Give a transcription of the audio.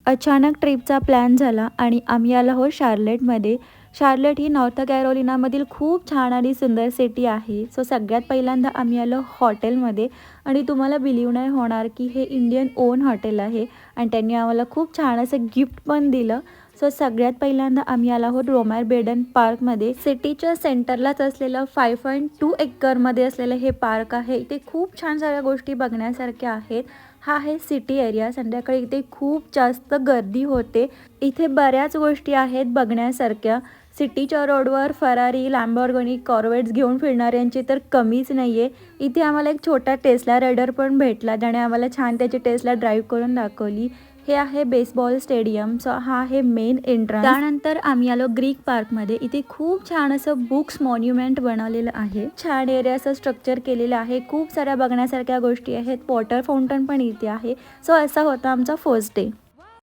अचानक ट्रिपचा प्लॅन झाला आणि आम्ही आलो आहोत शार्लेटमध्ये. शार्लेट ही नॉर्थ कॅरोलिनामधील खूप छान आणि सुंदर सिटी आहे. सो सगळ्यात पहिल्यांदा आम्ही आलो हॉटेलमध्ये आणि तुम्हाला बिलीव नाही होणार की हे इंडियन ओन हॉटेल आहे आणि त्यांनी आम्हाला खूप छान असं गिफ्ट पण दिलं. सो सगळ्यात पहिल्यांदा आम्ही आलो आहोत रोमॅर बेडन पार्कमध्ये. सिटीच्या सेंटरलाच असलेलं 5.2 एकरमध्ये असलेलं हे पार्क आहे. इथे खूप छान सगळ्या गोष्टी बघण्यासारख्या आहेत. हा आहे सिटी एरिया. संध्याकाळी इथे खूप जास्त गर्दी होते. इथे बऱ्याच गोष्टी आहेत बघण्यासारख्या. सिटीच्या रोडवर फरारी, लॅम्बोर्गिनी, कॉर्वेट्स घेऊन फिरणाऱ्यांची तर कमीच नाही आहे. इथे आम्हाला एक छोटा टेस्ला रायडर पण भेटला, ज्याने आम्हाला छान त्याची टेस्ला ड्राईव्ह करून दाखवली. हे आहे बेसबॉल स्टेडियम. सो हा आहे मेन एंट्रन्स. त्यानंतर आम्ही आलो ग्रीक पार्कमध्ये. इथे खूप छान असं बुक्स मॉन्युमेंट बनवलेलं आहे. छान एरिया असं स्ट्रक्चर केलेलं आहे. खूप साऱ्या बघण्यासारख्या गोष्टी आहेत. वॉटर फाउंटन पण इथे आहे. सो असा होता आमचा फर्स्ट डे.